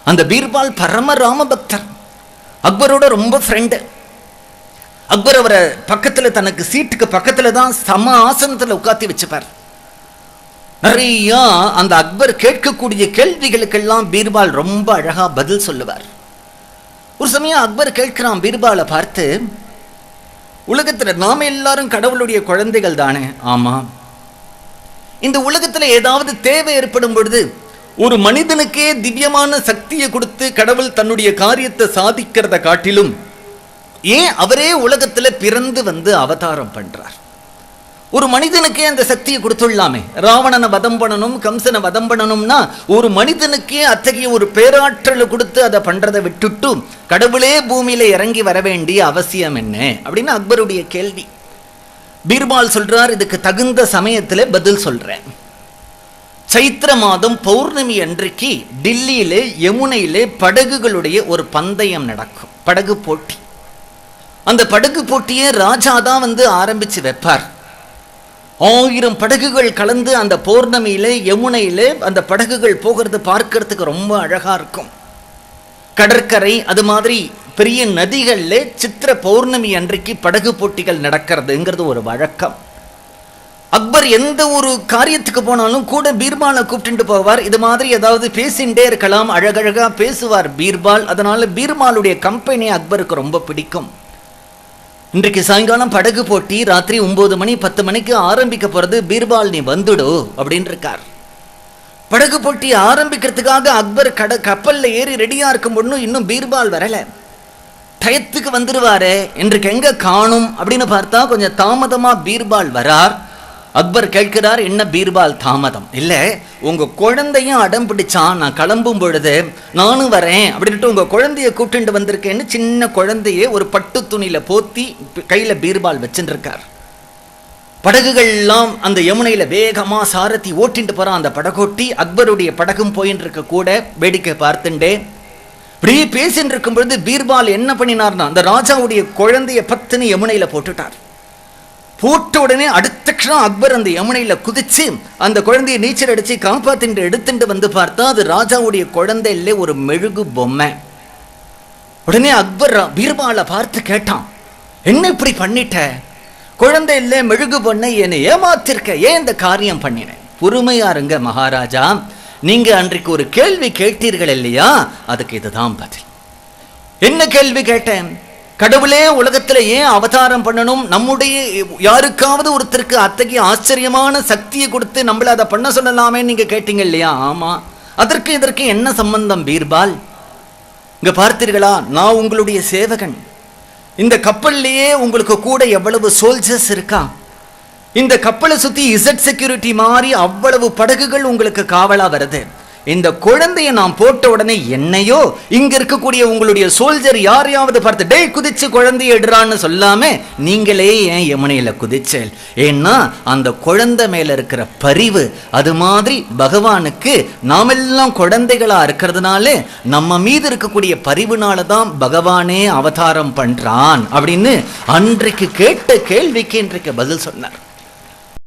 அந்த பீர்பால் பரம ராம பக்தர், அக்பரோட ரொம்ப ஃப்ரெண்டு. அக்பர் அவரை பக்கத்துல, தனக்கு சீட்டுக்கு பக்கத்துல தான் சம ஆசனத்துல உட்காத்தி வச்சுப்பார். நிறைய அந்த அக்பர் கேட்கக்கூடிய கேள்விகளுக்கெல்லாம் பீர்பால் ரொம்ப அழகா பதில் சொல்லுவார். ஒரு சமயம் அக்பர் கேட்கிறான் பீர்பாலை பார்த்து, உலகத்துல நாம எல்லாரும் கடவுளுடைய குழந்தைகள் தானே? ஆமா. இந்த உலகத்துல ஏதாவது தேவை ஏற்படும் பொழுது ஒரு மனிதனுக்கே திவ்யமான சக்தியை கொடுத்து கடவுள் தன்னுடைய காரியத்தை சாதிக்கிறத காட்டிலும் ஏன் அவரே உலகத்துல பிறந்து வந்து அவதாரம் பண்றார்? ஒரு மனிதனுக்கே அந்த சக்தியை கொடுத்துள்ளாமே. ராவணனை வதம் பண்ணணும், கம்சனை வதம் பண்ணணும்னா ஒரு மனிதனுக்கே அத்தகைய ஒரு பேராற்றலை கொடுத்து அதை பண்றதை விட்டுட்டு கடவுளே பூமியில இறங்கி வர வேண்டிய அவசியம் என்ன அப்படின்னு அக்பருடைய கேள்வி. பீர்பால் சொல்றார், இதுக்கு தகுந்த சமயத்துல பதில் சொல்றேன். சைத்திர மாதம் பௌர்ணமி அன்றைக்கு டில்லியிலே யமுனையிலே படகுகளுடைய ஒரு பந்தயம் நடக்கும், படகு போட்டி. அந்த படகு போட்டியை ராஜா தான் வந்து ஆரம்பிச்சு வைப்பார். 1000 படகுகள் கலந்து அந்த பௌர்ணமியிலே யமுனையிலே அந்த படகுகள் போகிறது பார்க்கறதுக்கு ரொம்ப அழகா இருக்கும். கடற்கரை அது மாதிரி பெரிய நதிகளில் சித்திர பௌர்ணமி அன்றைக்கு படகு போட்டிகள் நடக்கிறதுங்கிறது ஒரு வழக்கம். அக்பர் எந்த ஒரு காரியத்துக்கு போனாலும் கூட பீர்பாலை கூப்பிட்டு போவார். இது மாதிரி ஏதாவது பேசிண்டே இருக்கலாம், அழகழகா பேசுவார் பீர்பால். அதனால பீர்பாலுடைய கம்பெனி அக்பருக்கு ரொம்ப பிடிக்கும். இன்றைக்கு சாயங்காலம் படகு போட்டி ராத்திரி 9 மணி 10 மணிக்கு ஆரம்பிக்க போறது, பீர்பால் நீ வந்துடு அப்படின்னு இருக்கார். படகு போட்டி ஆரம்பிக்கிறதுக்காக அக்பர் கப்பல்ல ஏறி ரெடியா இருக்கும் பொண்ணு இன்னும் பீர்பால் வரல. டயத்துக்கு வந்துடுவாரு, இன்றைக்கு எங்க காணும் அப்படின்னு பார்த்தா கொஞ்சம் தாமதமா பீர்பால் வரார். அக்பர் கேட்கிறார், என்ன பீர்பால் தாமதம்? இல்லை, உங்க குழந்தையும் அடம் பிடிச்சான், நான் கிளம்பும் பொழுது நானும் வரேன் அப்படின்ட்டு உங்க குழந்தைய கூப்பிட்டு வந்திருக்கேன்னு சின்ன குழந்தைய ஒரு பட்டு துணியில போத்தி கையில பீர்பால் வச்சுருக்கார். படகுகள்லாம் அந்த யமுனையில வேகமா சாரதி ஓட்டிட்டு போறான். அந்த படகோட்டி அக்பருடைய படகும் போயின்னு இருக்க கூட வேடிக்கை பார்த்துட்டே இப்படி பேசிட்டு இருக்கும் பொழுது பீர்பால் என்ன பண்ணினார்னா அந்த ராஜாவுடைய குழந்தைய பத்துன்னு யமுனையில போட்டுட்டார். போட்ட உடனே அடுத்த க்ஷணம் அக்பர் அந்த யமுனையில குதிச்சு அந்த குழந்தைய நீச்சல் அடிச்சு காப்பாத்திட்டு எடுத்துட்டு வந்து பார்த்தா அது ராஜாவுடைய குழந்தை இல்லை, ஒரு மெழுகு பொம்மை. உடனே அக்பர் பீர்பாலை பார்த்து கேட்டான், என்ன இப்படி பண்ணிட்ட? குழந்தை இல்லை, மெழுகு பொண்ணை என்னை ஏமாத்திருக்க, ஏன் இந்த காரியம் பண்ணினேன்? பொறுமையா இருங்க மகாராஜா, நீங்க அன்றைக்கு ஒரு கேள்வி கேட்டீர்கள் இல்லையா, அதுக்கு இதுதான் பதில். என்ன கேள்வி கேட்டேன்? கடவுளே உலகத்துல ஏன் அவதாரம் பண்ணணும்? நம்முடைய யாருக்காவது ஒருத்தருக்கு அத்தகைய ஆச்சரியமான சக்தியை கொடுத்து நம்மள அதை பண்ண சொல்லலாமே நீங்க கேட்டீங்க இல்லையா? ஆமா. அதற்கு இதற்கு என்ன சம்பந்தம் பீர்பால்? இங்க பார்த்தீர்களா, நான் உங்களுடைய சேவகன். இந்த கப்பல்லையே உங்களுக்கு கூட எவ்வளவு சோல்ஜர்ஸ் இருக்கா? இந்த கப்பலை சுத்தி இசட் செக்யூரிட்டி மாதிரி அவ்வளவு படகுகள் உங்களுக்கு காவலா வருது. இந்த குழந்தைய நான் போட்ட உடனே என்னையோ இங்க இருக்கக்கூடிய உங்களுடைய சோல்ஜர் யாரையாவது பார்த்து டேய் குதிச்சு குழந்தைய எடுறான்னு சொல்லாம நீங்களே ஏன் யமுனையில குதிச்சேன்? ஏன்னா அந்த குழந்தை மேல இருக்கிற பரிவு. அது மாதிரி பகவானுக்கு நாமெல்லாம் குழந்தைகளா இருக்கிறதுனால நம்ம மீது இருக்கக்கூடிய பரிவுனால தான் பகவானே அவதாரம் பண்றான் அப்படின்னு அன்றைக்கு கேட்ட கேள்விக்கு இன்றைக்கு பதில் சொன்னார்.